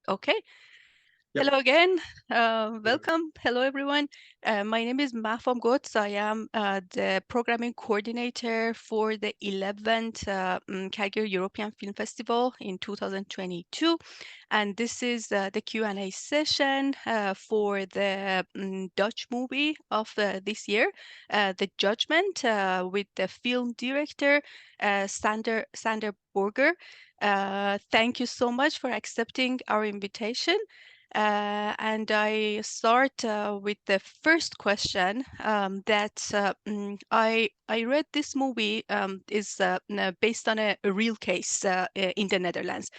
Okay. Yep. Hello again. Welcome. Hello, everyone. My name is Mahfam Ghods. I am the programming coordinator for the 11th Calgary European Film Festival in 2022. And this is the Q&A session for the Dutch movie of this year, The Judgment, with the film director Sander Borger. Thank you so much for accepting our invitation. And I start with the first question I read this movie is based on a real case in the Netherlands.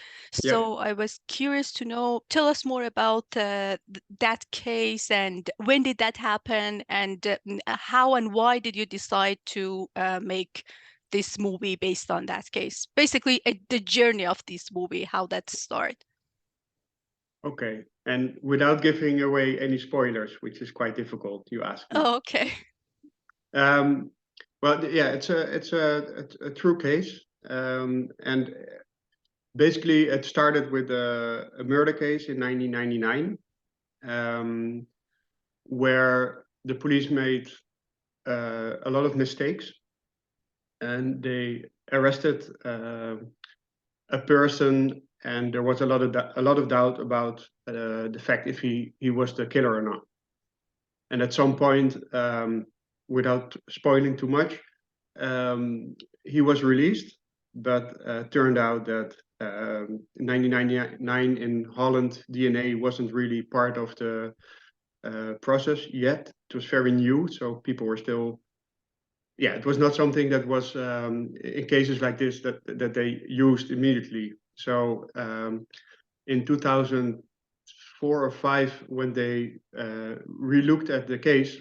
Yep. So I was curious to know, tell us more about that case and when did that happen and how and why did you decide to make this movie based on that case? Basically, the journey of this movie, how that started. Okay. And without giving away any spoilers, which is quite difficult, you asked me. Oh, okay. Um, yeah, it's a true case, and basically it started with a murder case in 1999, where the police made a lot of mistakes, and they arrested a person, and there was a lot of doubt about the fact if he was the killer or not. And at some point, without spoiling too much, he was released, but turned out that in 1999 in Holland, DNA wasn't really part of the process yet. It was very new, so people were still, yeah, it was not something that was in cases like this that they used immediately. So in 2004 or 5, when they re-looked at the case,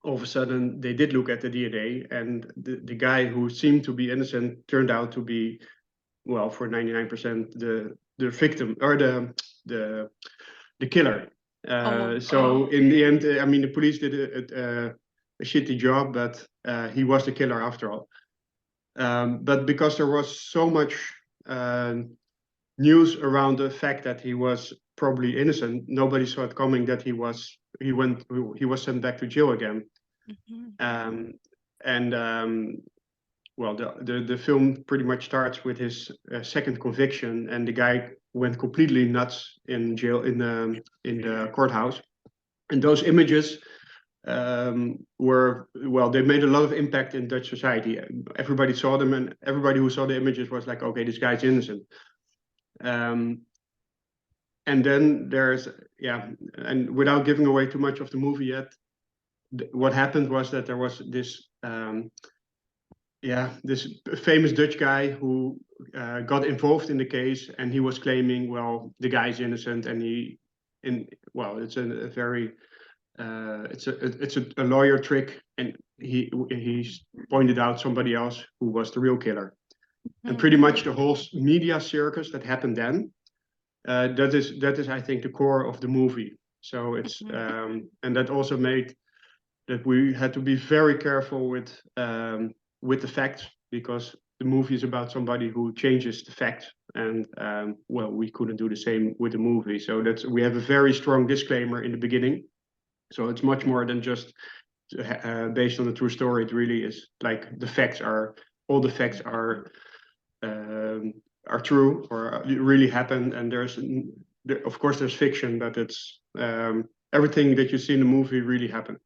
all of a sudden they did look at the DNA, and the guy who seemed to be innocent turned out to be, well, for 99% the victim or the killer. Oh, So in the end, I mean, the police did a shitty job, but he was the killer after all. But because there was so much news around the fact that he was probably innocent, nobody saw it coming that he was sent back to jail again. mhm. Um, and well, the film pretty much starts with his second conviction, and the guy went completely nuts in jail in the courthouse. And those images were, well, they made a lot of impact in Dutch society. Everybody saw them, and everybody who saw the images was like, okay, this guy's innocent. Um, and then there's, yeah, and without giving away too much of the movie yet, what happened was that there was this this famous Dutch guy who got involved in the case, and he was claiming, well, the guy's innocent, and it's a very it's a lawyer trick, and he pointed out somebody else who was the real killer, and pretty much the whole media circus that happened then. That is, I think, the core of the movie. So it's and that also made that we had to be very careful with the facts, because the movie is about somebody who changes the facts, and well, we couldn't do the same with the movie. So we have a very strong disclaimer in the beginning. So it's much more than just based on a true story. It really is like all the facts are true or really happened, and of course there's fiction, but it's everything that you see in the movie really happened.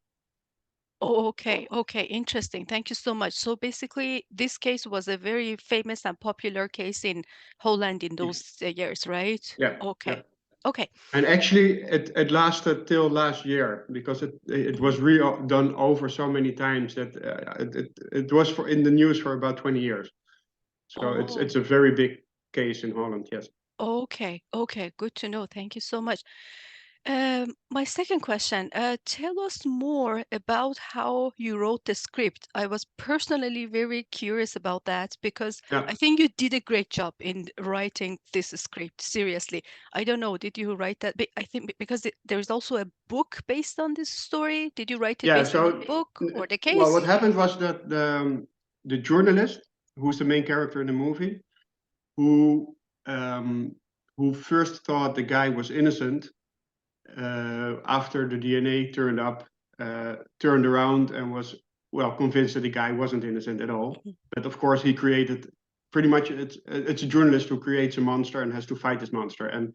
Oh, okay, interesting. Thank you so much. So basically, this case was a very famous and popular case in Holland in those years, right? Yeah, yeah. Okay, okay. And actually, it lasted till last year, because it was redone over so many times that it was in the news for about 20 years. So Oh, it's a very big case in Holland. Yes. okay. Good to know. Thank you so much. My second question, tell us more about how you wrote the script. I was personally very curious about that because Yeah. I think you did a great job in writing this script. Seriously, I don't know, did you write that? I think because there's also a book based on this story. Did you write it Yeah. based on the So, book or the well, what case? happened was that the journalist, who's the main character in the movie, who um, who first thought the guy was innocent after the DNA turned up, turned around and was, well, convinced that the guy wasn't innocent at all. But of course, he created pretty much, it's a journalist who creates a monster and has to fight this monster. And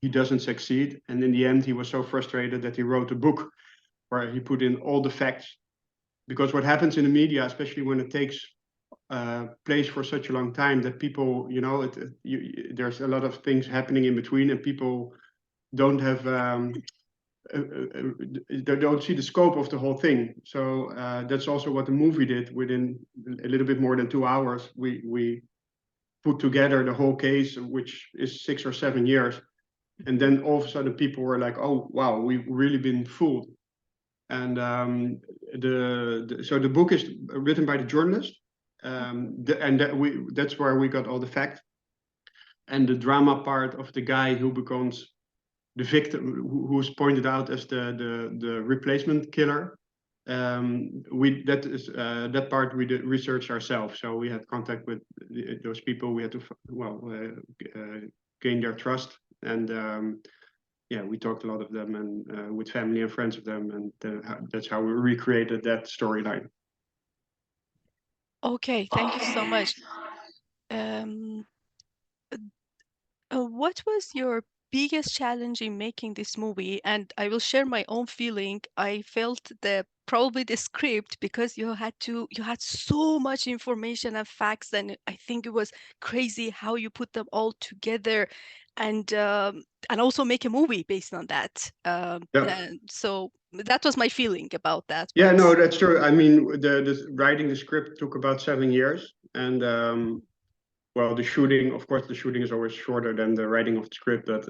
he doesn't succeed. And in the end, he was so frustrated that he wrote a book where he put in all the facts. Because what happens in the media, especially when it takes place for such a long time, that people, there's a lot of things happening in between, and people don't have they don't see the scope of the whole thing. So that's also what the movie did. Within a little bit more than 2 hours, we put together the whole case, which is 6 or 7 years. And then all of a sudden people were like, oh, wow, we've really been fooled. And so the book is written by the journalist. That's where we got all the facts. And the drama part of the guy who becomes the victim, who's pointed out as the replacement killer. That part we did research ourselves. So we had contact with those people. We had to gain their trust, and we talked a lot of them, and with family and friends of them, and that's how we recreated that storyline. Okay, thank you so much. Um, what was your biggest challenge in making this movie? And I will share my own feeling. I felt probably the script, because you had so much information and facts, and I think it was crazy how you put them all together, and also make a movie based on that. And so that was my feeling about that. Yeah, But no, that's true. I mean, the writing the script took about 7 years, and well, the shooting, of course, the shooting is always shorter than the writing of the script. But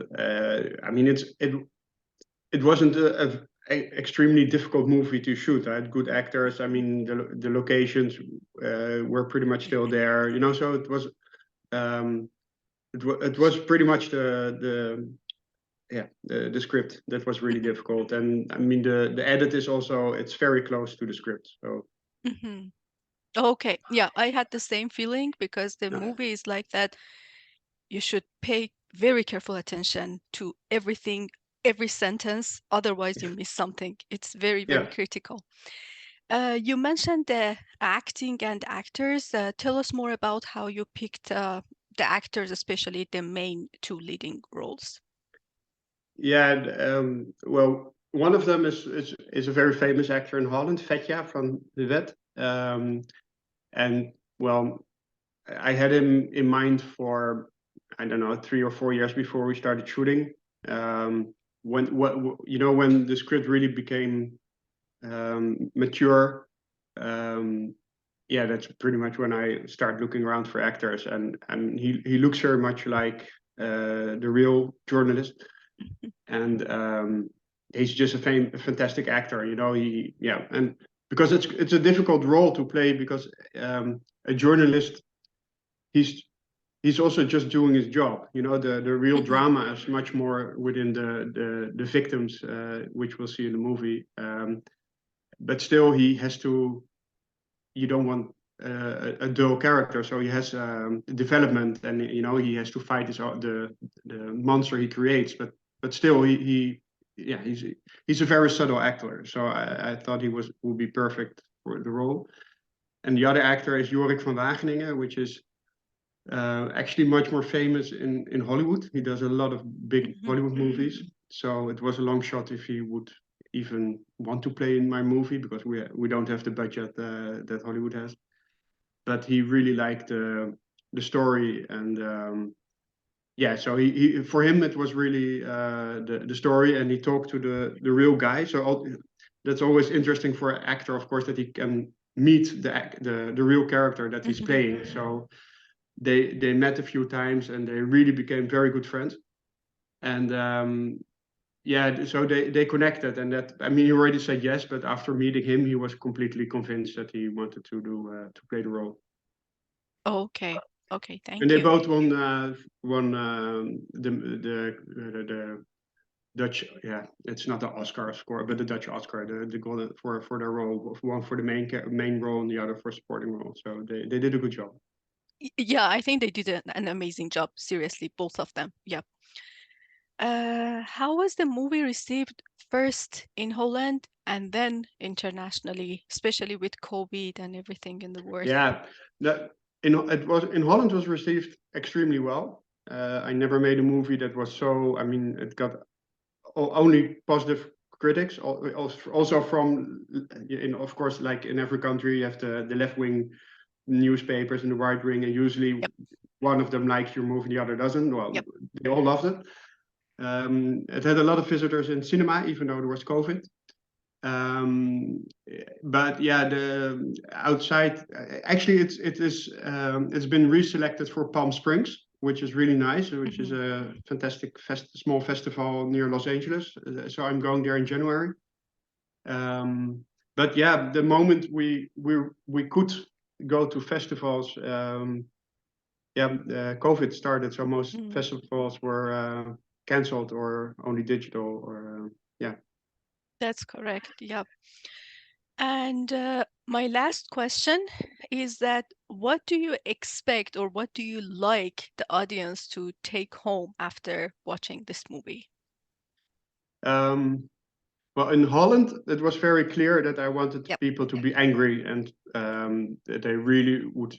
I mean, it wasn't a extremely difficult movie to shoot. I had good actors. I mean, the locations were pretty much still there, So it was it was pretty much the script that was really difficult. And I mean, the edit is also, it's very close to the script. So Okay, yeah, I had the same feeling, because the movie is like that. You should pay very careful attention to everything, every sentence, otherwise you miss something. It's very, very critical. You mentioned the acting and actors. Tell us more about how you picked the actors, especially the main two leading roles. Yeah, well, one of them is a very famous actor in Holland, Vetja from the Wet. And well, I had him in mind for, I don't know, 3 or 4 years before we started shooting. When the script really became mature, that's pretty much when I start looking around for actors. And he looks very much like the real journalist. And he's just a fantastic actor, and because it's a difficult role to play, because a journalist, he's also just doing his job. The real drama is much more within the victims, which we'll see in the movie. But still, he has to. You don't want a dull character, so he has development, and he has to fight the monster he creates. But still, he's a very subtle actor. So I thought he would be perfect for the role. And the other actor is Jorik van Wageningen, which is actually much more famous in Hollywood. He does a lot of big Hollywood movies. So it was a long shot if he would even want to play in my movie, because we don't have the budget that Hollywood has. But he really liked the story, and so he for him it was really the story, and he talked to the real guy. So that's always interesting for an actor, of course, that he can meet the real character that he's playing. So they met a few times, and they really became very good friends. And so they connected, and that, I mean, he already said yes, but after meeting him, he was completely convinced that he wanted to play the role. Okay, thank And they you. both won the Dutch, it's not the Oscar score, but the Dutch Oscar, the golden for their role, one for the main role and the other for supporting role. So they did a good job. Yeah, I think they did an amazing job. Seriously, both of them. Yeah. How was the movie received first in Holland and then internationally, especially with COVID and everything in the world? Yeah, that in Holland was received extremely well. I never made a movie that was so. I mean, it got only positive critics. Also from, of course, like in every country, you have the left wing newspapers and the right wing, and usually Yep. one of them likes your movie, the other doesn't. Well, Yep. they all loved it. It had a lot of visitors in cinema, even though there was COVID. But yeah, the outside actually it's been reselected for Palm Springs, which is really nice, which is a fantastic small festival near Los Angeles. So I'm going there in January. But yeah, the moment we could go to festivals, COVID started, so most Mm, festivals were cancelled or only digital or yeah. that's correct. Yep. And my last question is that what do you expect or what do you like the audience to take home after watching this movie? Um, Well, in Holland, it was very clear that I wanted Yep. people to be angry and that they really would,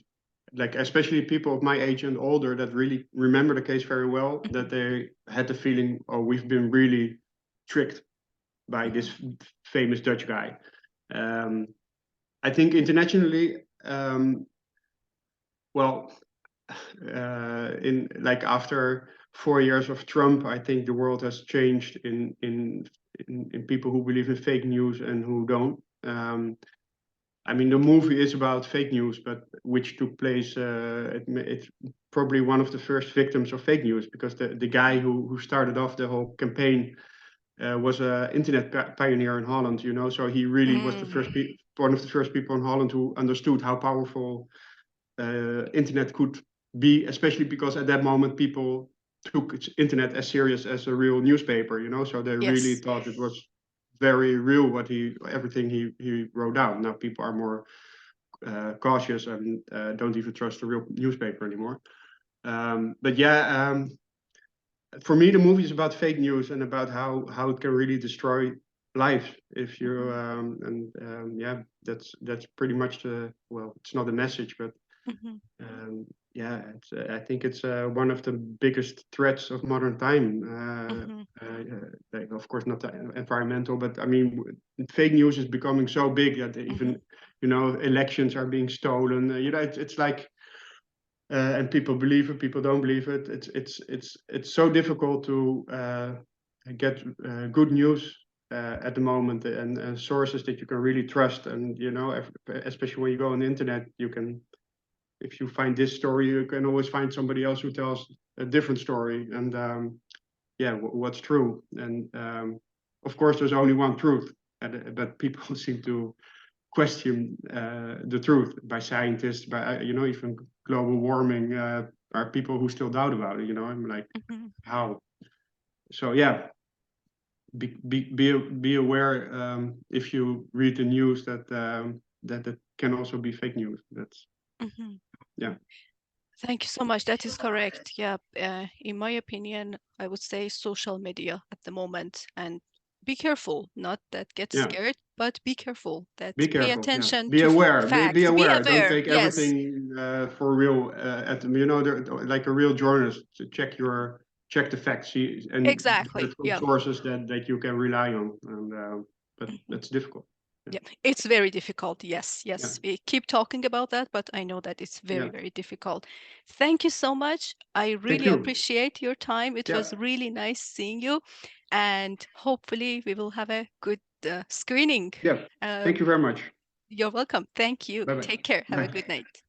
like, especially people of my age and older that really remember the case very well, that Mhm, they had the feeling, oh, we've been really tricked by this mhm, famous Dutch guy. Um, I think internationally, well, in like after 4 years of Trump, I think the world has changed in people who believe in fake news and who don't. I mean, the movie is about fake news, but which took place. It's probably one of the first victims of fake news because the guy who started off the whole campaign was an internet pioneer in Holland. You know, so he really was the mm, one of the first people in Holland who understood how powerful internet could be, especially because at that moment people took internet as serious as a real newspaper, you know, so they really yes. thought it was very real what everything he wrote down. Now people are more cautious and don't even trust the real newspaper anymore. But yeah, for me, the movie is about fake news and about how it can really destroy lives if you Mhm, yeah, that's pretty much the, well, it's not a message, but mhm, yeah, I think it's one of the biggest threats of modern time. mhm, Like, of course, not the environmental, but I mean, fake news is becoming so big that mhm, even, you know, elections are being stolen. You know, it's like, and people believe it, people don't believe it. It's so difficult to get good news at the moment and sources that you can really trust. And you know, especially when you go on the internet, you can, if you find this story, you can always find somebody else who tells a different story. And yeah, what's true? And of course, there's only one truth, but people seem to question the truth by scientists, by you know, even global warming. Are people who still doubt about it? You know, I'm like, mhm, how? So yeah, be aware if you read the news that can also be fake news. That's mhm. yeah, Thank you so much. That is correct. Yeah. In my opinion, I would say social media at the moment and be careful, not that get yeah. scared, but be careful that Be pay careful. Yeah. attention Be to aware. Be facts. Be aware. Don't aware. take Yes, everything for real. You know, like a real journalist, to check the facts, see, and get exactly. it from Yeah. sources that you can rely on. And but Mhm. that's difficult. Yeah. Yeah, it's very difficult. Yes, Yeah. yes. We keep talking about that, but I know that it's very, Yeah. very difficult. Thank you so much. I Thank really you. appreciate your time. It Yeah. was really nice seeing you, and hopefully we will have a good screening. Yeah. Uh, Thank you very much. you're welcome. Thank you. Bye bye. Take care. Have a Bye. good night.